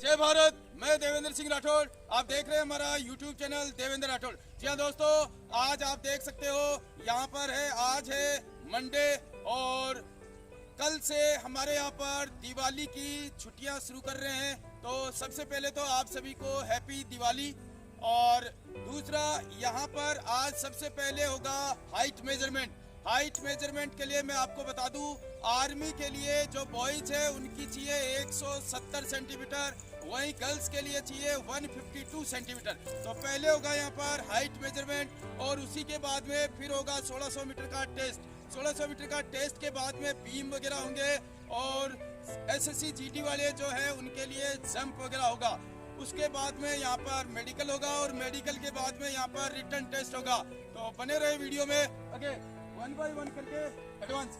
जय भारत। मैं देवेंद्र सिंह राठौड़, आप देख रहे हैं हमारा YouTube चैनल देवेंद्र राठौड़। जी हाँ दोस्तों, आज आप देख सकते हो यहाँ पर है, आज है मंडे और कल से हमारे यहाँ पर दिवाली की छुट्टियाँ शुरू कर रहे हैं। तो सबसे पहले तो आप सभी को हैप्पी दिवाली। और दूसरा, यहाँ पर आज सबसे पहले होगा हाइट मेजरमेंट। हाइट मेजरमेंट के लिए मैं आपको बता दूं, आर्मी के लिए जो बॉयज है उनकी चाहिए 170 सेंटीमीटर, वहीं गर्ल्स के लिए चाहिए 152 सेंटीमीटर। तो पहले होगा यहाँ पर हाइट मेजरमेंट और उसी के बाद में फिर होगा 1600 मीटर का टेस्ट। 1600 मीटर का टेस्ट के बाद में बीम वगैरह होंगे और SSC GD वाले जो है उनके लिए जंप वगैरह होगा। उसके बाद में यहाँ पर मेडिकल होगा और मेडिकल के बाद में यहाँ पर रिटर्न टेस्ट होगा। तो बने रहे वीडियो में, ओके, 1 बाय 1 करके एडवांस।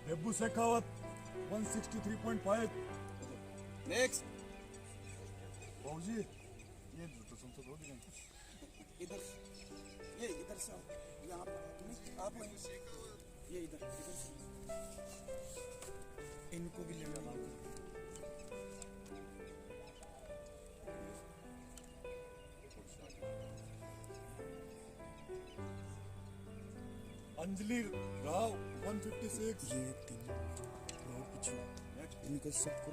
बेब्बू शेखावत 163.5। नेक्स्ट बाबूजी ये तो संसद हो गया इधर, ये इधर से आओ, यहाँ पर आप ये इधर से इनको भी ले लेना। अंजलि राव 156। ये 3 पीछे इनको सबको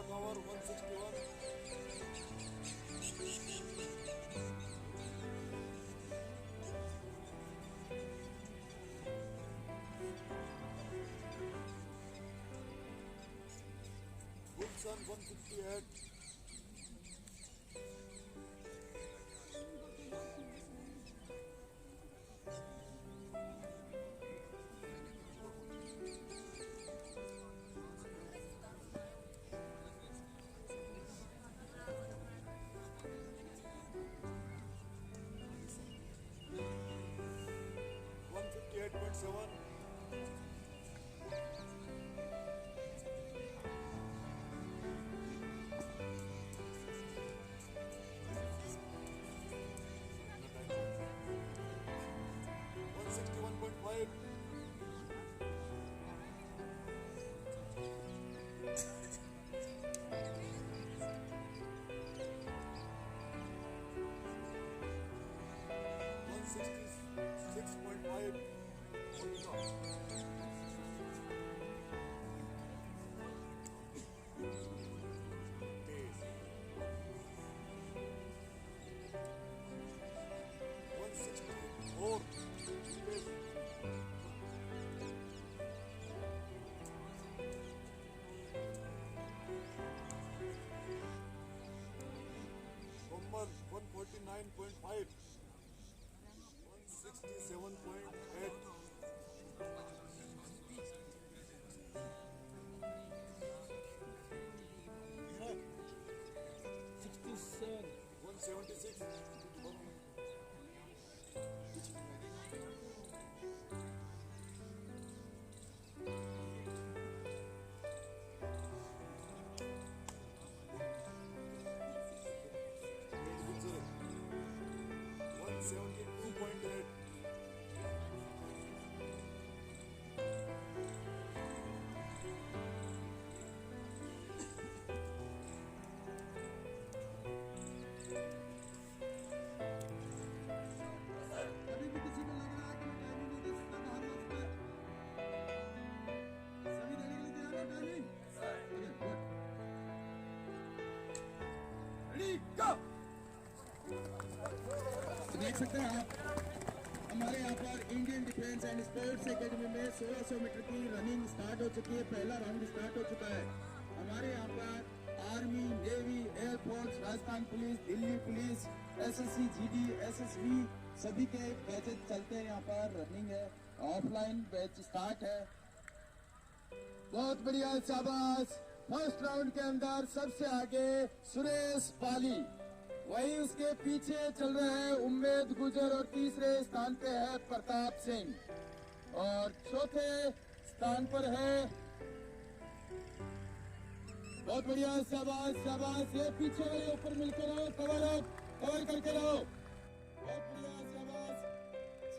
कवर 161। गुलशन 158। Number 149.5, 167.8. देख सकते हैं आप हमारे यहाँ पर Indian defence and sports academy में 1600 मीटर की रनिंग स्टार्ट हो चुकी है। पहला राउंड स्टार्ट हो चुका है। हमारे यहाँ पर army, navy, air force, Rajasthan police, Delhi police, SSC, GD, SSB सभी के बैचेस चलते हैं। यहाँ पर रनिंग है, ऑफलाइन बैच स्टार्ट है। बहुत बढ़िया, शाबाश। फर्स्ट राउंड के अंदर सबसे आगे सुरेश पाली, वही उसके पीछे चल रहे हैं उम्मेद गुजर और तीसरे स्थान पे है प्रताप सिंह और चौथे स्थान पर है। बहुत बढ़िया, शाबाश शाबाश। ये पीछे वाले ऊपर मिलकर रहो, कवर करके रहो। बहुत बढ़िया, शाबाश।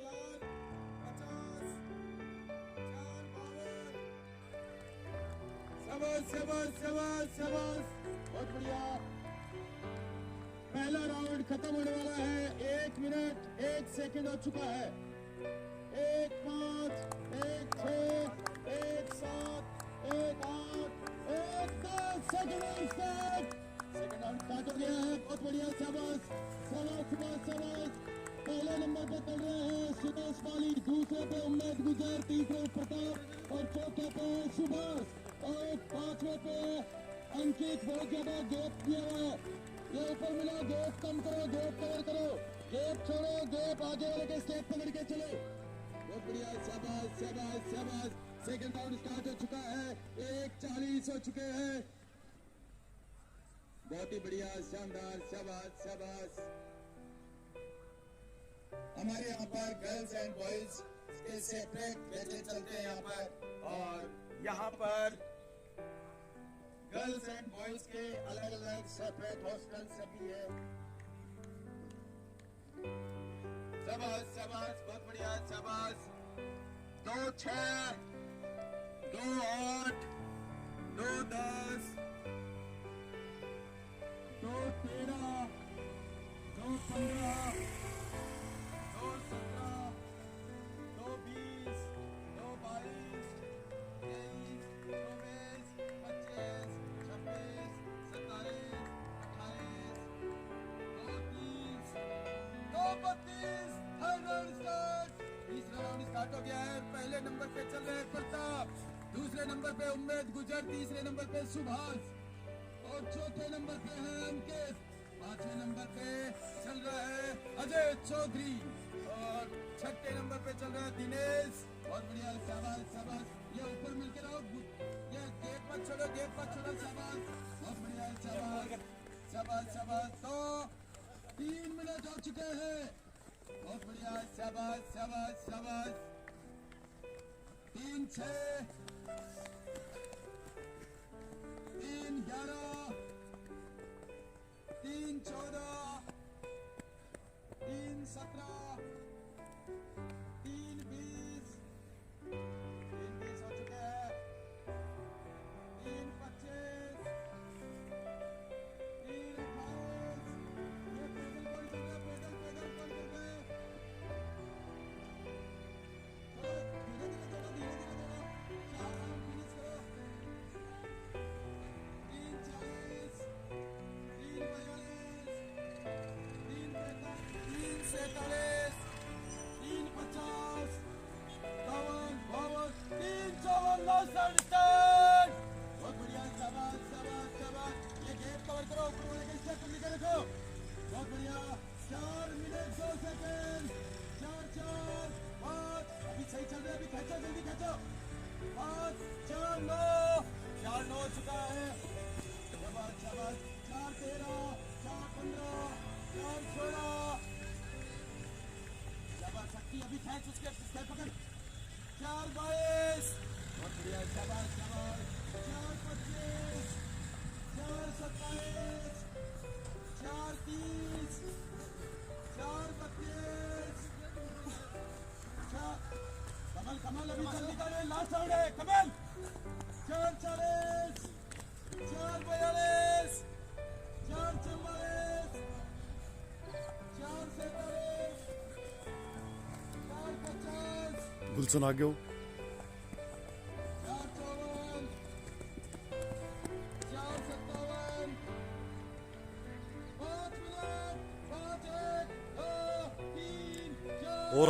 4:50, 4:52। शाबाश शाबाश शाबाश शाबाश। बहुत बढ़िया। पहला राउंड खत्म होने वाला है। 1 मिनट 1 सेकंड हो चुका है। 1:05, 1:06, 1:07, 1:08, 1:10 second start. Second round start हो गया है। बहुत बढ़िया, शाबाश शाबाश शाबाश शाबाश। पहले नंबर पे चल रहे हैं सुरेश पाली, दूसरे पे उम्मेद गुजर, तीसरे प्रताप और चौथे पे सुभाष और पांचवे पे अंकित। बहुत ज्यादा गैप दिया हुआ है। ये ऊपर मिला, गैप कम करो, गैप कवर करो, गैप छोड़ो, गैप आगे वाले के स्टेप पकड़ के चलो। बहुत बढ़िया, शाबाश शाबाश शाबाश। सेकंड राउंड स्टार्ट हो चुका है। 1:40 हो चुके हैं। बहुत ही बढ़िया, शानदार, शाबाश शाबाश। हमारे यहाँ पर गर्ल्स एंड बॉयज के सेपरेट बैचेस चलते हैं यहाँ पर, और यहाँ पर गर्ल्स एंड बॉयज के अलग अलग सेपरेट हॉस्टल सभी है। शाबाश शाबाश, बहुत बढ़िया, शाबाश। 2:06, 2:08, 2:10, 2:13, 2:15, 2:17, 2:20, 2:22, 23, 24, 25, 26, 27, 28, 29, 32। Third round start. तीसरा राउंड स्टार्ट हो गया है। पहले नंबर पे चल रहे हैं प्रताप, दूसरे नंबर पे उम्मेद गुजर, तीसरे नंबर पे सुभाष और चौथे नंबर पे है अंकित। पांचवें नंबर पे चल रहा है अजय चौधरी और छठे नंबर पे चल रहा है दिनेश। बहुत बढ़िया, शाबाश शाबाश। ये ऊपर मिलकर आओ, ये गेप मत छोड़ो, गेप मत छोड़ो, शाबाश। बहुत बढ़िया, शाबाश शाबाश शाबाश। तो 3 मिनट हो चुके हैं। बहुत बढ़िया, शाबाश शाबाश शाबाश। 3:06, 3:11, 3:14, 3:17, 3:20 हो चुके हैं। 3:25, 3:28। ये पैदल कौन चल रहा है? पैदल कौन चल रहा है? धीरे धीरे चलो, धीरे धीरे चलो। 4 राउंड फिनिश करो। 3:40, 3:42, 3:43, 3:50, 52, 3:54। Last round start. बहुत बढ़िया, शाबाश शाबाश शाबाश। ये गेप कवर करो, ऊपर वाले के स्टेप पकड़ के रखो। बहुत बढ़िया। 4 मिनट 2 सेकंड। 4:04, 5। अभी सही चल रहा है, अभी खींचो, जल्दी खींचो। 5, 4, 9। 4:09 हो चुका है। शाबाश शाबाश। 4:13, 4:15, 4:16। शाबाश शक्ति, अभी खींच उसके स्टेप पकड़। 4:22। बहुत बढ़िया, शाबाश शाबाश। 4:25, 4:27, 4:30, 4:32। कमल अभी जल्दी करें, लास्ट राउंड है कमल। 4:40, 4:42, 4:44, 4:47, 4:50, गुलशन आगे हो। 4:54, 4:57, 5 मिनट, 5, 1, 2, 3, 4।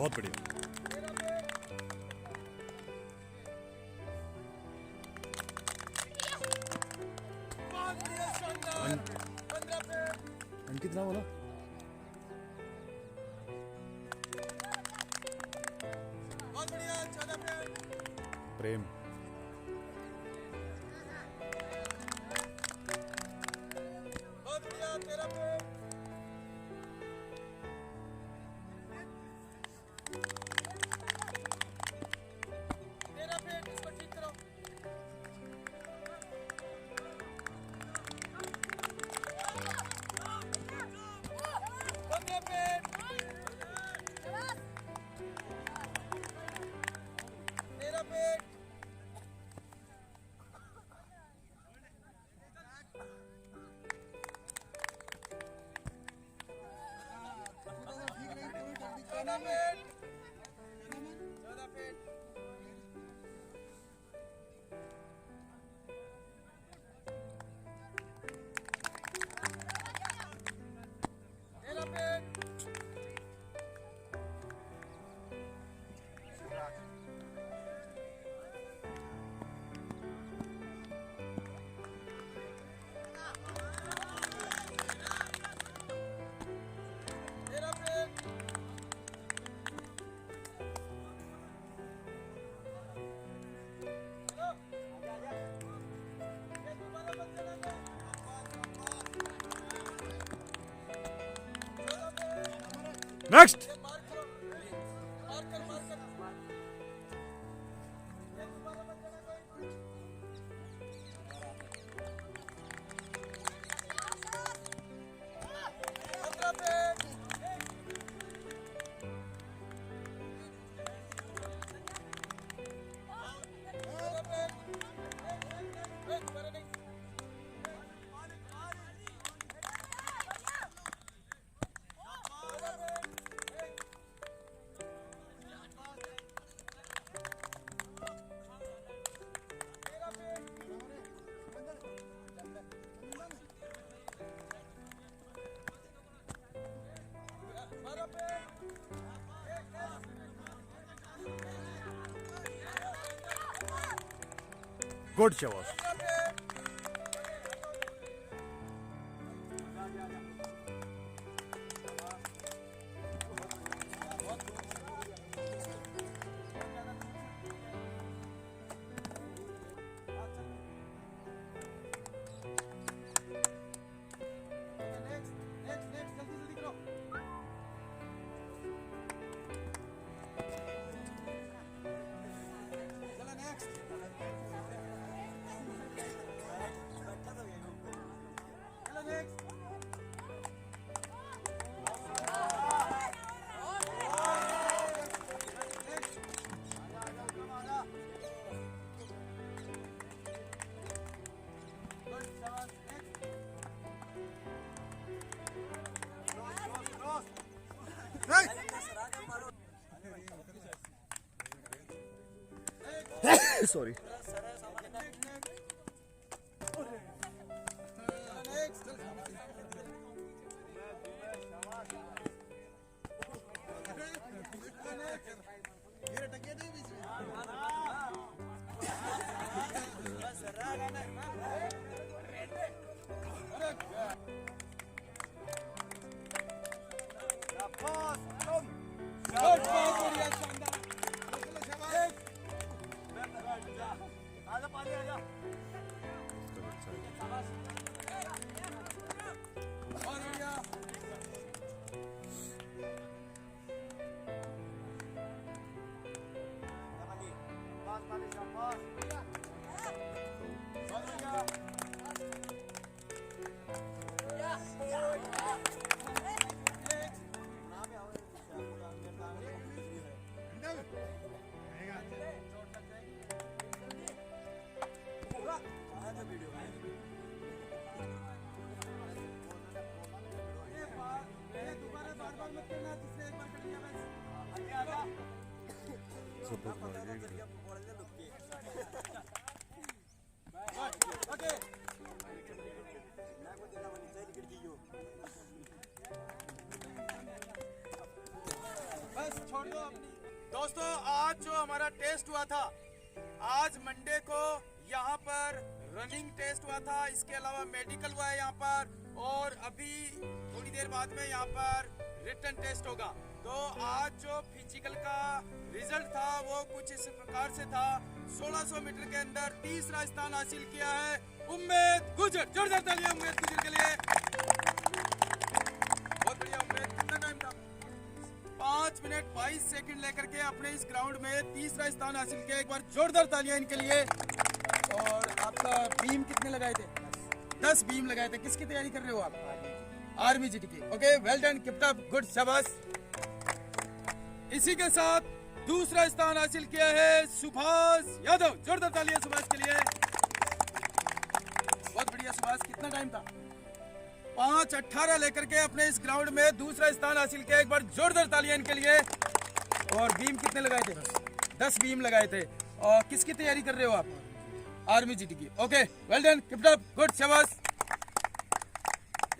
बहुत बढ़िया। अंकित नाम बोला। बहुत बढ़िया, 14 पे। प्रेम। बहुत बढ़िया, 13 पे। इसको ठीक करो। 15 पे। 13 पे। नेक्स्ट। गुड शाबाश। सॉरी। बस छोड़ दो। हमारा टेस्ट हुआ था। आज मंडे को यहाँ पर रनिंग टेस्ट हुआ था, इसके अलावा मेडिकल हुआ है यहाँ पर, और अभी थोड़ी देर बाद में यहाँ पर रिटन टेस्ट होगा। तो आज जो फिजिकल का रिजल्ट था वो कुछ इस प्रकार से था। 1600 मीटर के अंदर तीसरा स्थान हासिल किया है उम्मेद गुजर। जोरदार तालियां उम्मेद गुजर के लिए। बहुत बढ़िया उम्मेद। कितना टाइम था? 5 मिनट 22 सेकंड लेकर के अपने इस ग्राउंड में तीसरा स्थान हासिल किया। एक बार जोरदार तालियां इनके लिए। और आपका बीम कितने लगाए थे? 10 बीम लगाए थे। किसकी तैयारी कर रहे हो आप? आर्मी जीटी की। Okay, well done, keep it up, good, शाबाश। इसी के साथ दूसरा स्थान हासिल किया है सुभाष यादव। जोरदार तालियां सुभाष के लिए। बहुत बढ़िया सुभाष। कितना टाइम था? 5:18 लेकर के अपने इस ग्राउंड में दूसरा स्थान हासिल किया। एक बार जोरदार तालियां इनके लिए। और बीम कितने लगाए थे? 10 बीम लगाए थे। और किसकी तैयारी कर रहे हो आप? आर्मी जीटी की। Okay, well done, keep it up, good, शाबाश।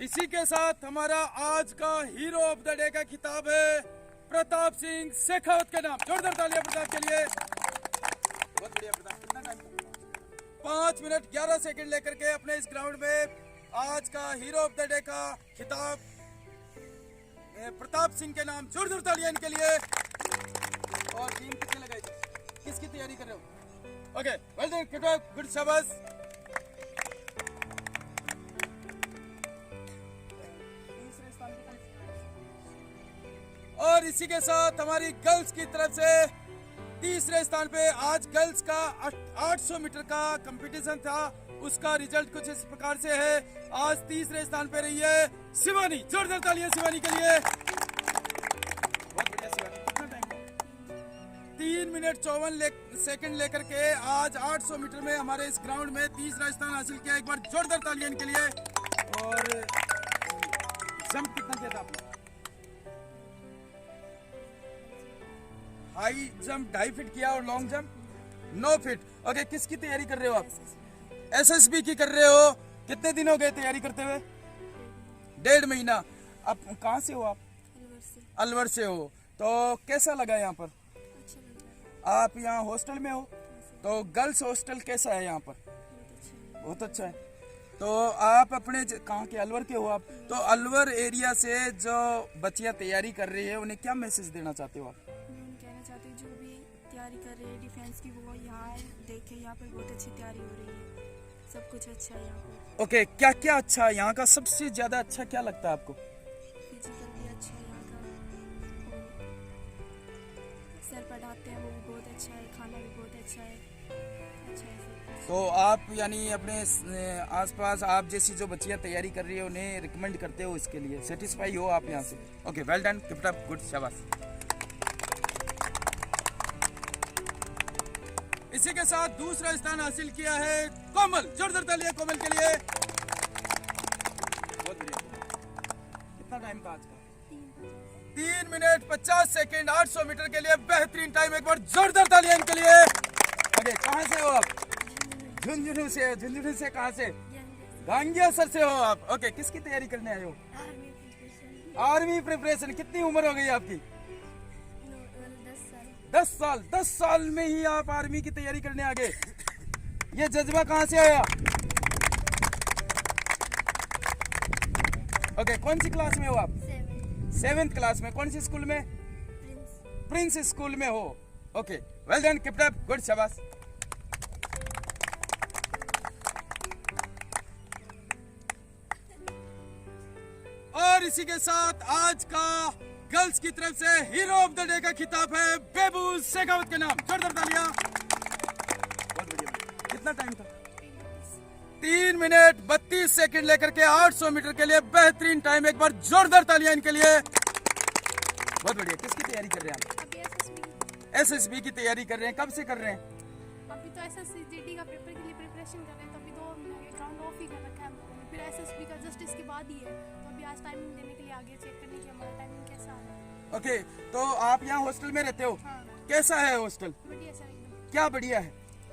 इसी के साथ हमारा आज का हीरो ऑफ द डे का खिताब है प्रताप सिंह शेखावत के नाम। जोरदार तालियां प्रताप के लिए। बहुत बढ़िया प्रताप। कितना टाइम? 5 मिनट 11 सेकंड लेकर के अपने इस ग्राउंड में आज का हीरो ऑफ द डे का खिताब प्रताप सिंह के नाम। जोरदार तालियां इनके लिए। और टीम कितने लगाई थी? किसकी तैयारी कर रहे हो? Okay, well done, keep it up, good, शाबाश। और इसी के साथ हमारी गर्ल्स की तरफ से तीसरे स्थान पे आज गर्ल्स का 800 मीटर का कंपटीशन था, उसका रिजल्ट कुछ इस प्रकार से है। आज तीसरे स्थान पे रही है शिवानी। जोरदार तालियां शिवानी के लिए। बहुत बढ़िया शिवानी। कितना टाइम? 3 मिनट 54 सेकंड लेकर के आज 800 मीटर में हमारे इस ग्राउंड में तीसरा स्थान हासिल किया। एक बार जोरदार तालियां इनके लिए। और जंप कितना किया था आपने? हाई जंप 2.5 फीट किया और लॉन्ग जंप 9 फीट। ओके, किसकी तैयारी कर रहे हो आप? एसएसबी की कर रहे हो। कितने दिन हो गए तैयारी करते हुए? 1.5 महीना। अब कहाँ से हो आप? अलवर से हो। तो कैसा लगा यहाँ पर? अच्छा लग रहा है। आप यहाँ हॉस्टल में हो, तो गर्ल्स हॉस्टल कैसा है यहाँ पर? बहुत अच्छा है। तो आप अपने कहाँ के? अलवर के हो आप? तो अलवर एरिया से जो बच्चियाँ तैयारी कर रही है उन्हें क्या मैसेज देना चाहते हो आप? मैं कहना चाहती हूँ जो भी तैयारी कर रहे हैं डिफेंस की वो यहाँ देखे, यहाँ पर बहुत अच्छी तैयारी हो रही है। सब कुछ अच्छा है यहाँ पर। ओके, क्या क्या अच्छा है यहाँ का? सबसे ज्यादा अच्छा क्या लगता है आपको? फिजिकल भी अच्छा है यहाँ का, और सर पढ़ाते हैं वो भी बहुत अच्छा है, खाना भी बहुत अच्छा है, अच्छा है सब कुछ। तो आप यानी अपने आसपास आप जैसी जो बच्चियाँ तैयारी कर रही है उन्हें रिकमेंड करते हो, इसके लिए सेटिस्फाई हो आप यहाँ से? Okay, well done, keep it up, good, शाबाश। इसी के साथ दूसरा स्थान हासिल किया है कोमल। जोरदार तालियां कोमल के लिए। बहुत बढ़िया। कितना टाइम था आज का? 3 मिनट 50 सेकंड 800 मीटर के लिए बेहतरीन टाइम। एक बार जोरदार तालियां इनके लिए। अरे कहाँ से हो आप? झुंझुनू से। झुंझुनू से कहाँ से? गांगिया सर से हो आप। ओके, किसकी तैयारी करने आए हो? Army preparation. कितनी उम्र हो गई आपकी? 10 साल। 10 साल में ही आप आर्मी की तैयारी करने आ गए। ये जज्बा कहाँ से आया? ओके, कौन सी क्लास में हो आप? 7th क्लास में। कौन सी स्कूल में? प्रिंस स्कूल में हो। Okay, well done, keep it up, good, शाबाश। और इसी के साथ आज का गर्ल्स की तरफ से हीरो ऑफ द डे का खिताब है बेबूज शेखावत के नाम। जोरदार तालियां। बहुत बढ़िया। कितना टाइम था? 3 मिनट 32 सेकंड लेकर के 800 मीटर के लिए बेहतरीन टाइम। एक बार जोरदार तालियां इनके लिए। बहुत बढ़िया। किसकी तैयारी कर रहे हैं आप? अभी एसएसबी की तैयारी कर रहे हैं। कब से कर रहे हैं? अभी तो एसएससीजीडी का पेपर के लिए प्रिपरेशन कर रहे हैं, तो अभी 2 राउंड ऑफ ही कर रखा है हम लोगों ने। फिर एसएसबी का जस्ट इसके बाद ही है, तो अभी आज टाइमिंग देने के लिए आगे चेक करने की हमारा टाइमिंग कैसा है। ओके, तो आप यहाँ हॉस्टल में रहते हो? हाँ, कैसा है हॉस्टल? बढ़िया सर, एकदम क्या बढ़िया है?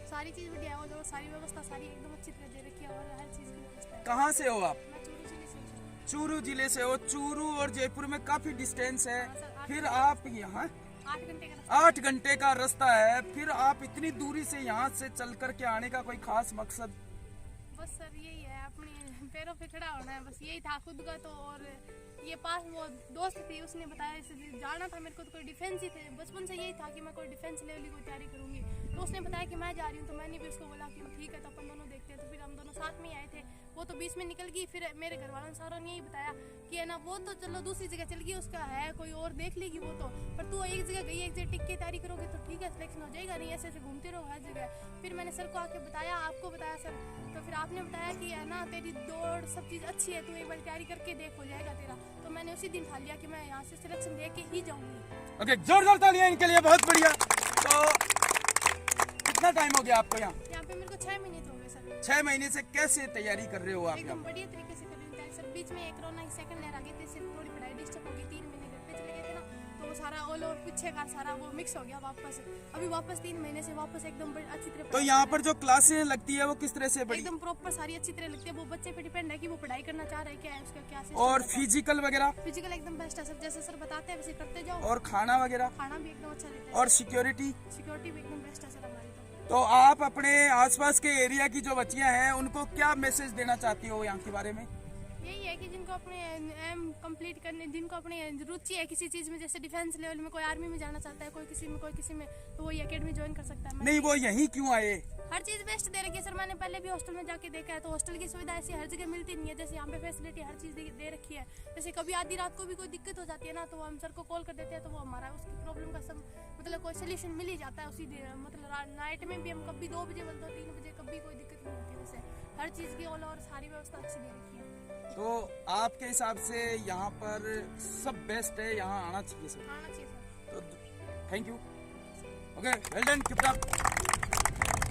सारी चीज़ बढ़िया है, और सारी व्यवस्था सारी एकदम अच्छी तरह दे रखी है, और हर चीज़ की व्यवस्था है। कहाँ से हो आप? मैं चूरू जिले से हूँ। चूरू जिले से हो। चूरू और जयपुर में काफी डिस्टेंस है। हाँ सर, 8 फिर आप यहाँ 8 घंटे का रास्ता। 8 घंटे का रास्ता है, फिर आप इतनी दूरी से यहाँ से चल कर के आने का कोई खास मकसद? बस सर यही है, अपने पैरों पे खड़ा होना है, बस यही था खुद का। तो और ये पास वो दोस्त थी, उसने बताया इसे जाना था मेरे को, तो कोई डिफेंस ही थे, बचपन से यही था कि मैं कोई डिफेंस लेवल की कोई तैयारी करूँगी। तो उसने बताया कि मैं जा रही हूँ, तो मैंने भी उसको बोला कि ठीक है, तो अपन दोनों देखते हैं। तो फिर हम दोनों साथ में ही आए थे। वो तो बीच में निकल गई, फिर मेरे घर वालों ने सारों ने यही बताया कि है ना, वो तो चलो दूसरी जगह चल गई, उसका है कोई और देख लेगी वो तो, पर तू एक जगह गई, एक जगह टिक के तैयारी करोगे तो ठीक है, सिलेक्शन हो जाएगा, नहीं ऐसे ऐसे घूमते रहो हर जगह। फिर मैंने सर को आके बताया, आपको बताया सर, तो फिर आपने बताया कि है ना, तेरी दौड़ सब चीज़ अच्छी है, तू एक बार तैयारी करके देख, हो जाएगा तेरा। तो मैंने उसी दिन ठान लिया कि मैं यहाँ से सिलेक्शन दे के ही जाऊँगी। ओके, जोरदार तालियां इनके लिए, बहुत बढ़िया। तो कितना टाइम हो गया आपको यहाँ? यहाँ पे मेरे को 6 महीने तो हो गए सर। 6 महीने से कैसे तैयारी कर रहे हो आप यहाँ? एकदम बढ़िया तरीके से कर रही हूँ सर। बीच में कोरोना की सेकंड लहर आ गई थी, सिर्फ थोड़ी पढ़ाई डिस्टर्ब हो गई, 3 महीने घर पे चले गए थे ना, तो वो सारा ऑल ओवर पीछे का सारा वो मिक्स हो गया वापस। अभी वापस 3 महीने से वापस एकदम अच्छी तरह तो यहाँ पर जो क्लासें लगती है वो किस तरह से बड़ी? एकदम प्रॉपर सारी अच्छी तरह लगती है। वो बच्चे पे डिपेंड है कि वो पढ़ाई करना चाह रहे हैं, क्या है उसका क्या system और है। फिजिकल वगैरह? फिजिकल एकदम बेस्ट है सर, जैसे सर बताते हैं वैसे करते जाओ। और खाना वगैरह? खाना भी एकदम अच्छा देते हैं। और सिक्योरिटी? सिक्योरिटी भी एकदम बेस्ट है सर हमारी तो। तो आप अपने आसपास के एरिया की जो बच्चियां हैं उनको क्या मैसेज देना चाहती हो यहाँ के बारे में? यही है कि जिनको अपने एम कंप्लीट करने, जिनको अपनी रुचि है किसी चीज़ में, जैसे डिफेंस लेवल में कोई आर्मी में जाना चाहता है, कोई किसी में, तो वो ये एकेडमी ज्वाइन कर सकता है। नहीं, वो यहीं क्यों आए? हर चीज़ बेस्ट दे रखी है सर। मैंने पहले भी हॉस्टल में जाके देखा है, तो हॉस्टल की सुविधा ऐसी हर जगह मिलती नहीं है, जैसे यहाँ पे फैसिलिटी हर चीज़ दे रखी है। जैसे कभी आधी रात को भी कोई दिक्कत हो जाती है ना, तो हम सर को कॉल कर देते हैं, तो वो हमारा उसकी प्रॉब्लम का सब मतलब कोई सोल्यूशन मिल ही जाता है उसी दिन। मतलब नाइट में भी हम कभी 2 बजे बोलते 3 बजे, कभी कोई दिक्कत नहीं होती। वैसे हर चीज़ की ऑल ओवर सारी व्यवस्था अच्छी दे रखी है। तो आपके हिसाब से यहाँ पर सब बेस्ट है, यहाँ आना चाहिए सर। आना चाहिए सर। तो thank you. Okay, well done, keep it up.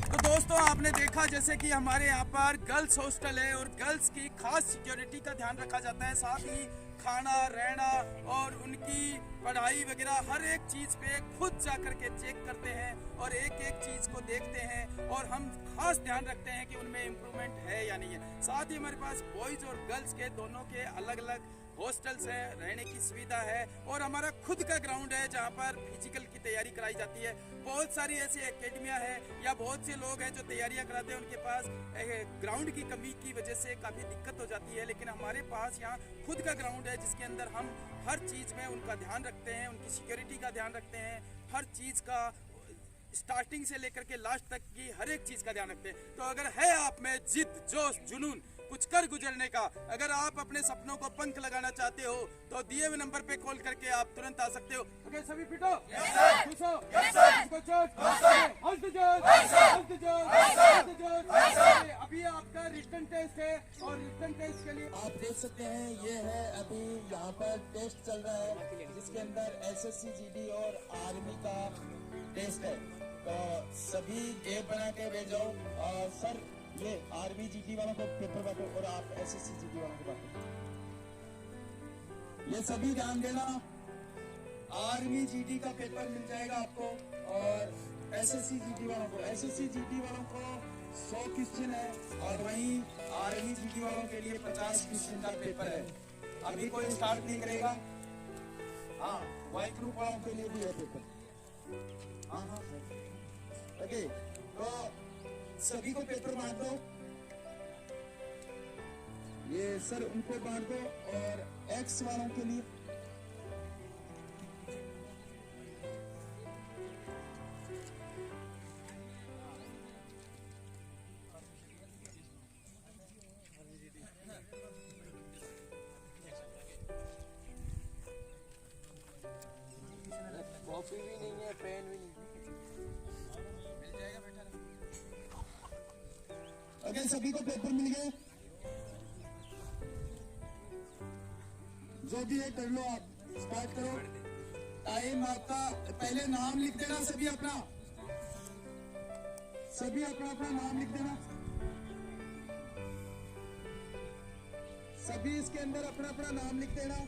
तो दोस्तों, आपने देखा जैसे कि हमारे यहाँ पर गर्ल्स हॉस्टल है और गर्ल्स की खास सिक्योरिटी का ध्यान रखा जाता है, साथ ही खाना, रहना और उनकी पढ़ाई वगैरह हर एक चीज़ पे खुद जा कर के चेक करते हैं और एक एक चीज़ को देखते हैं और हम खास ध्यान रखते हैं कि उनमें इम्प्रूवमेंट है या नहीं है। साथ ही हमारे पास बॉयज़ और गर्ल्स के दोनों के अलग अलग हॉस्टल्स हैं, रहने की सुविधा है और हमारा खुद का ग्राउंड है जहाँ पर फिजिकल की तैयारी कराई जाती है। बहुत सारी ऐसी एकेडमियाँ हैं या बहुत से लोग हैं जो तैयारियाँ कराते हैं, उनके पास ग्राउंड की कमी की वजह से काफ़ी दिक्कत हो जाती है, लेकिन हमारे पास यहाँ खुद का ग्राउंड है जिसके अंदर हम हर चीज़ में उनका ध्यान रखते हैं, उनकी सिक्योरिटी का ध्यान रखते हैं, हर चीज़ का स्टार्टिंग से लेकर के लास्ट तक की हर एक चीज़ का ध्यान रखते हैं। तो अगर है आप में जिद, जोश, जुनून कुछ कर गुजरने का, अगर आप अपने सपनों को पंख लगाना चाहते हो तो दिए हुए नंबर पे कॉल करके आप तुरंत आ सकते हो। ओके, सभी फिट हो? खुश हो? इसको चोट? हंस दो जोर, हंस दो जोर, हंस दो जोर। अभी आपका रिटन टेस्ट है और रिटन टेस्ट के लिए आप देख सकते हैं ये है अभी यहाँ पर टेस्ट चल रहा है जिसके अंदर एसएससी जीडी और आर्मी का टेस्ट है। तो सभी गेम बना के भेजो। सर ये आर्मी जीडी वालों को पेपर बांटो और आप एसएससी जीडी वालों को बांटो। ये सभी ध्यान देना, आर्मी जीडी का पेपर मिल जाएगा आपको और एसएससी जीडी वालों को 100 क्वेश्चन है और वहीं आर्मी जीडी वालों के लिए 50 क्वेश्चन का पेपर है। अभी कोई स्टार्ट नहीं करेगा। हाँ, वाई ग्रुप वालों के लिए भी है पेपर। हाँ, ओके, तो सभी को पेपर बांट दो। ये सर उनको बांट दो और एक्स वालों के लिए कॉपी भी नहीं है, पेन भी नहीं है। अगर सभी को पेपर मिल गए, जो भी है कर लो, आप स्टार्ट करो। टाइम आपका, पहले नाम लिख देना सभी अपना नाम लिख देना। सभी इसके अंदर अपना नाम लिख देना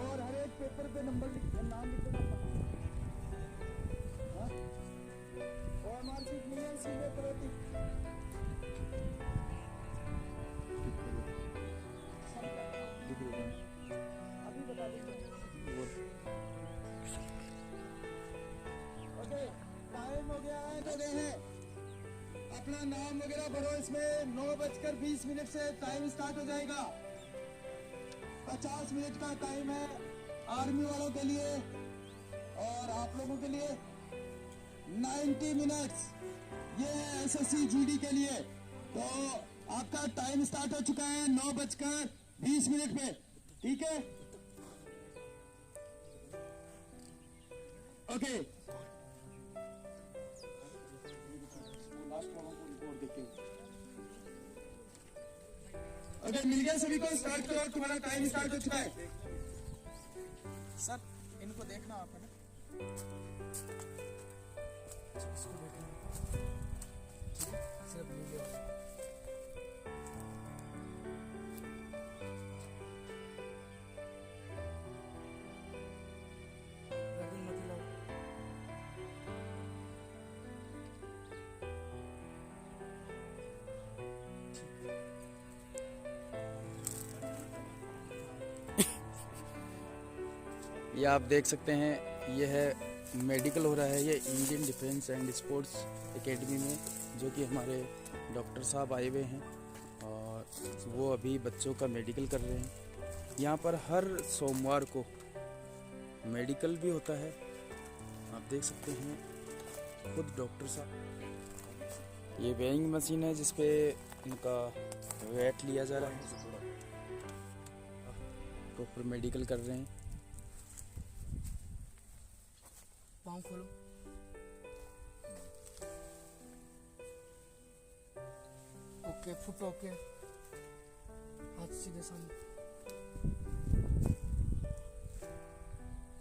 और हर एक पेपर पे नाम लिख देना। हाँ? और मार्कशीट मिल गई, सीधे करो टिक। अभी बता देंगे। अपना नाम वगैरह भरो इसमें। 9:20 से टाइम स्टार्ट हो जाएगा। 50 मिनट का टाइम है आर्मी वालों के लिए और आप लोगों के लिए 90 मिनट्स ये है एसएससी जीडी के लिए। तो आपका टाइम स्टार्ट हो चुका है 9:20 पे, ठीक है? ओके, ओके, मिल गया सभी को। स्टार्ट करो, तुम्हारा टाइम स्टार्ट हो चुका है। सर इनको देखना आप है ना। सिर्फ नीले वाले। रगुन मत हिलाओ। ये आप देख सकते हैं, ये है मेडिकल हो रहा है ये Indian defence and sports academy में, जो कि हमारे डॉक्टर साहब आए हुए हैं और वो अभी बच्चों का मेडिकल कर रहे हैं। यहाँ पर हर सोमवार को मेडिकल भी होता है, आप देख सकते हैं खुद डॉक्टर साहब। ये वेइंग मशीन है जिसपे इनका वेट लिया जा रहा है, प्रॉपर मेडिकल कर रहे हैं। पाँव खोलो। ओके, फुट ओके, हाथ सीधे सामने,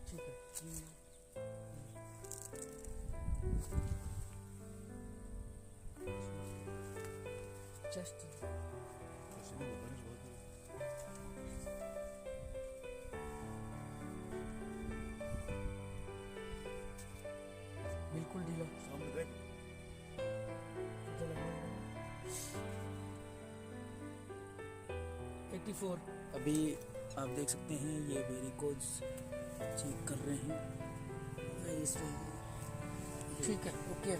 ठीक है। चेस्ट बिल्कुल ढीला। पता लगना है। 84। अभी आप देख सकते हैं ये वेरिकोज चेक कर रहे हैं इसमें। ठीक है, ओके।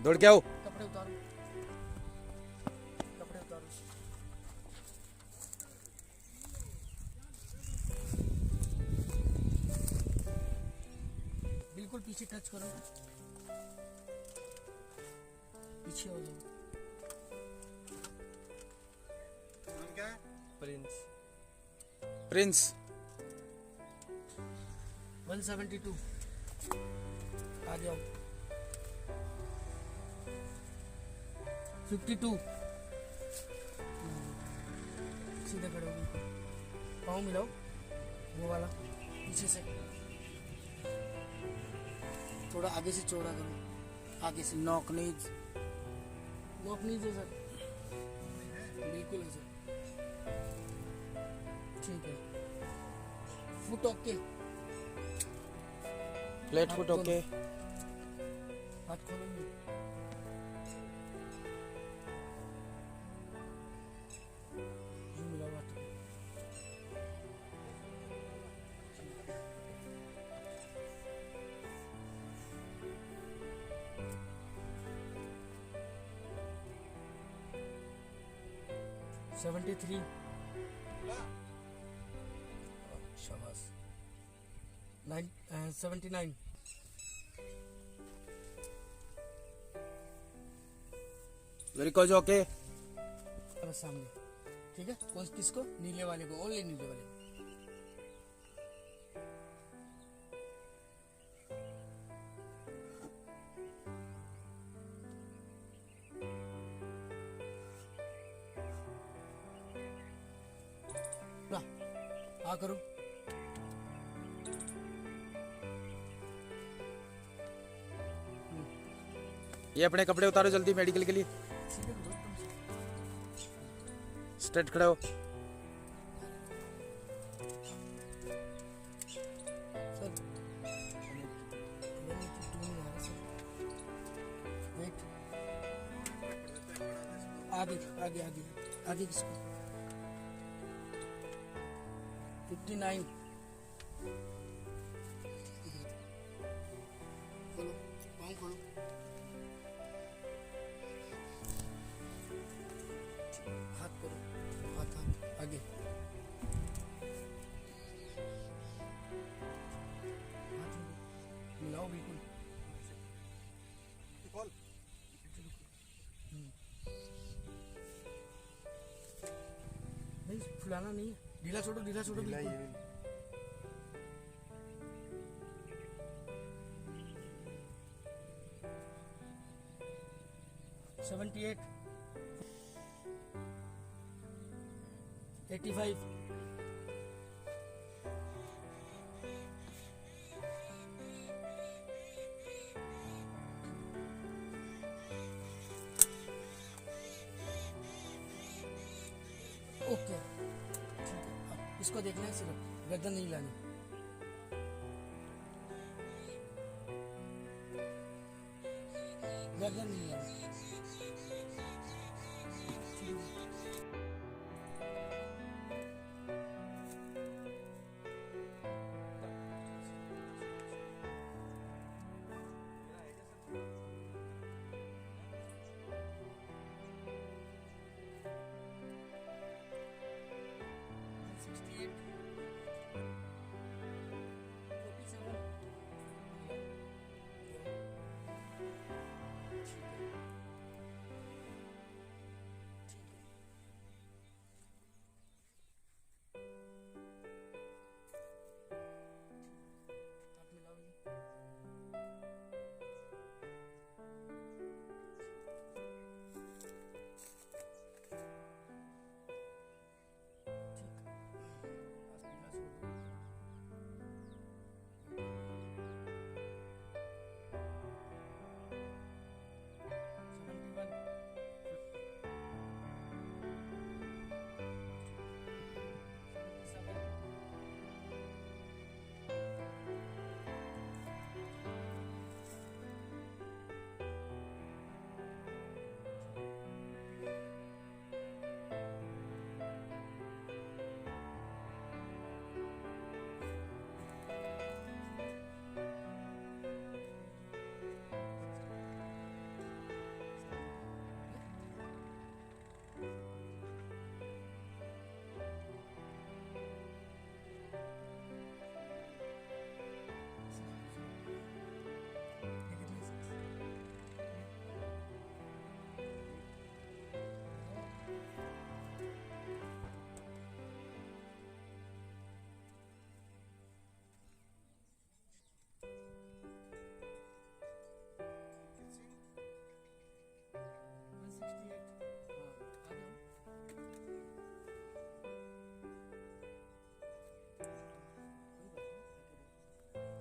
दौड़ के आओ। कपड़े उतारो, कपड़े उतारो। बिल्कुल पीछे टच करो, पीछे हो जाओ। नाम क्या है? प्रिंस। प्रिंस 172। आ जाओ। 52। सीधे खड़े हो, बिल्कुल पाँव मिलाओ, वो वाला पीछे से थोड़ा आगे से चौड़ा करो, आगे से। नॉक नीज। नॉक नीचे सर, बिल्कुल है सर, ठीक है। Foot okay, flat foot okay. हाथ खोलो। मिलाओ हाथ। 73। शाबाश। 79। Varicose okay. और सामने, ठीक है। कौन किसको? नीले वाले को, ओनली नीले वाले को। ला, आ करो। ये अपने कपड़े उतारो जल्दी मेडिकल के लिए। सीधे करो एकदम से। स्ट्रेट खड़े हो। सर 182 नहीं आ रहा सर। वेट, आगे आगे आगे आगे किसको 59। खोलो पाँव खोलो। हाथ करो, हाथ हाथ आगे, हाथ मिलाओ बिल्कुल। नहीं फुलाना नहीं है, ढीला छोड़ो बिल्कुल। सेवेंटी 85। ओके ठीक है, अब इसको देखना है, सिर्फ गर्दन नहीं लानी। गर्दन नहीं लानी।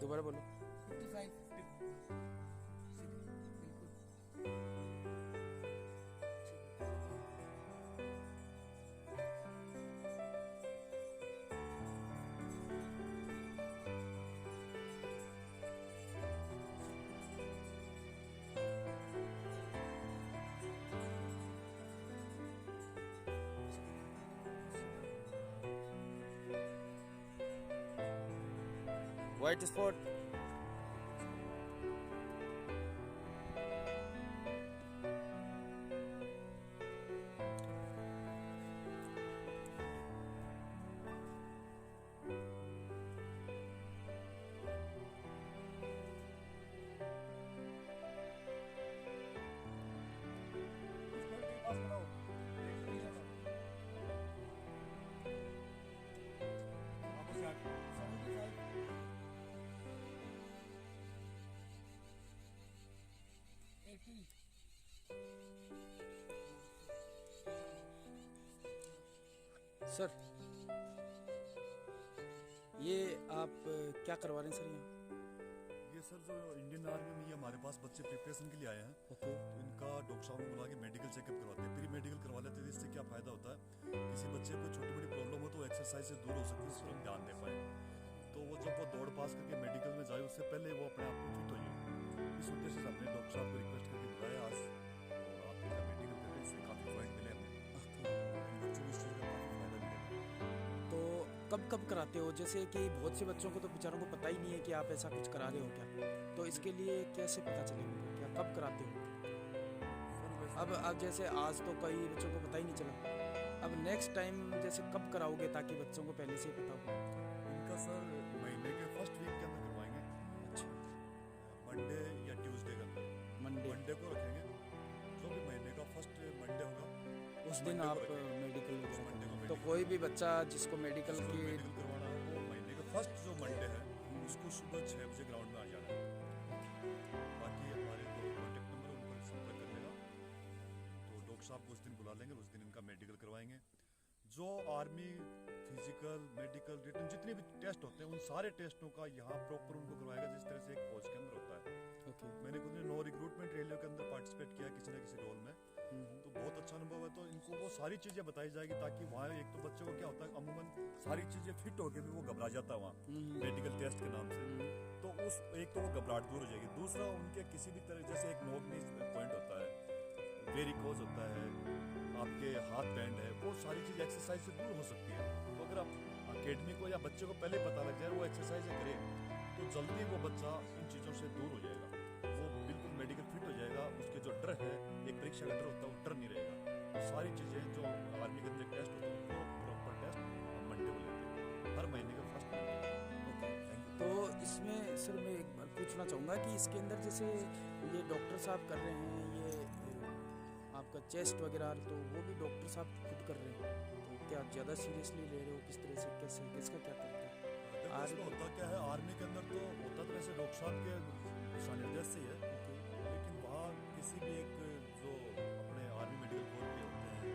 दोबारा बोलो। 55। White spot. सर ये आप क्या करवा रहे हैं सर यहाँ? ये सर जो इंडियन आर्मी में ये हमारे पास बच्चे प्रिपरेशन के लिए आए हैं, ओके। तो इनका डॉक्टर साहब को बुला के मेडिकल चेकअप करवाते हैं, प्री मेडिकल करवा लेते हैं। इससे क्या फायदा होता है, किसी बच्चे को छोटी बड़ी प्रॉब्लम हो तो एक्सरसाइज से दूर हो सकती है, इस पर हम ध्यान दे पाए। तो तो वो जब वो दौड़ पास करके मेडिकल में जाए उससे पहले वो अपने आप को फिट हो जाए। इस उद्देश्य से हमने डॉक्टर साहब को रिक्वेस्ट करके बुलाया आज, और आपके जब मेडिकल कर रहे हैं इससे काफ़ी पॉइंट मिले हमें, इन बच्चों को इस चीज़ का काफ़ी फायदा मिलेगा। तो कब कराते हो? जैसे कि बहुत से बच्चों को तो बेचारों को पता ही नहीं है कि आप ऐसा कुछ करा रहे हो क्या, तो इसके लिए कैसे पता चलेगा क्या कब कराते हो? अब जैसे आज तो कई बच्चों को पता ही नहीं चला, अब नेक्स्ट टाइम जैसे कब कराओगे ताकि बच्चों को पहले से ही पता हो? इनका सर महीने के फर्स्ट वीक के अंदर करवाएंगे। अच्छा, मंडे या ट्यूसडे का अंदर, मंडे को रखेंगे, जो भी महीने का फर्स्ट मंडे होगा उस दिन आप मेडिकल तो कोई भी बच्चा जिसको मेडिकल की मेडिकल करवाना है वो महीने का फर्स्ट जो मंडे है उसको सुबह 6 बजे ग्राउंड में आ जाना है। बाकी हमारे जो कॉन्टेक्ट नंबर उन पर संपर्क कर लेगा, तो डॉक्टर साहब को उस दिन बुला लेंगे, उस दिन इनका मेडिकल करवाएंगे। जो आर्मी फिजिकल मेडिकल रिटन जितने भी टेस्ट होते हैं उन सारे टेस्टों का यहाँ प्रॉपर उनको करवाएगा जिस तरह से एक फौज के अंदर होता है। मैंने खुद नो रिक्रूटमेंट रेलवे के अंदर पार्टिसिपेट किया किसी न किसी रोल में, तो बहुत अच्छा अनुभव है। तो इनको वो सारी चीज़ें बताई जाएगी ताकि वहाँ एक तो बच्चों को क्या होता है अमूमन सारी चीज़ें फिट होकर भी वो घबरा जाता है वहाँ मेडिकल टेस्ट के नाम से, तो उस एक तो वो घबराहट दूर हो जाएगी। दूसरा उनके किसी भी तरह जैसे एक नोक पॉइंट होता है, वेरिकोज होता है, आपके हाथ बैंड है, वो सारी चीज़ एक्सरसाइज से दूर हो सकती है। तो अगर आप अकेडमी को या बच्चे को पहले पता लग जाए वो एक्सरसाइज करे तो जल्दी वो बच्चा इन चीज़ों से दूर हो जाएगा, वो बिल्कुल मेडिकल फिट हो जाएगा। उसके जो डर है एक परीक्षा का डर होता है वो डर नहीं रहेगा। तो सारी चीज़ें जो आर्मी के अंदर टेस्ट होते हैं उनको प्रॉपर टेस्ट हम मंडे को लेते हैं, हर महीने का फर्स्ट मंडे। तो इसमें सर मैं एक बार पूछना चाहूँगा कि इसके अंदर जैसे ये डॉक्टर साहब कर रहे हैं ये आपका चेस्ट वगैरह, तो वो भी डॉक्टर साहब खुद कर रहे हैं, तो क्या ज़्यादा सीरियसली ले रहे हो? किस तरह से कैसे किसका क्या तरीका है? आर्मी होता क्या है, आर्मी के अंदर तो होता तो वैसे डॉक्टर साहब के दिशा निर्देश से ही है, लेकिन वहाँ किसी भी एक जो अपने आर्मी मेडिकल कोर के होते हैं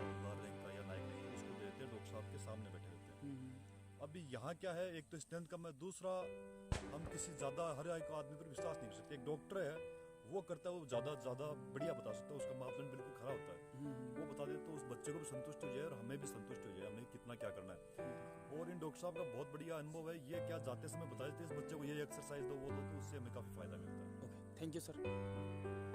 हवलदार रैंक का या नाइक रैंक का, उसको देते हैं डॉक्टर साहब के सामने बैठे रहते हैं। अभी यहाँ क्या है, एक तो स्ट्रेंथ कम है, दूसरा हम किसी ज़्यादा हर एक आदमी पर विश्वास नहीं कर सकते। एक डॉक्टर है वो करता है वो ज़्यादा बढ़िया बता सकता है, उसका मापदंड बिल्कुल खरा होता है, वो बता दे तो उस बच्चे को भी संतुष्ट हो जाए और हमें भी संतुष्ट हो जाए हमें कितना क्या करना है। और इन डॉक्टर साहब का बहुत बढ़िया अनुभव है, ये क्या जाते समय बता देते इस बच्चे को ये एक्सरसाइज दो वो दो, तो उससे हमें काफ़ी फायदा मिलता है। Okay, thank you sir.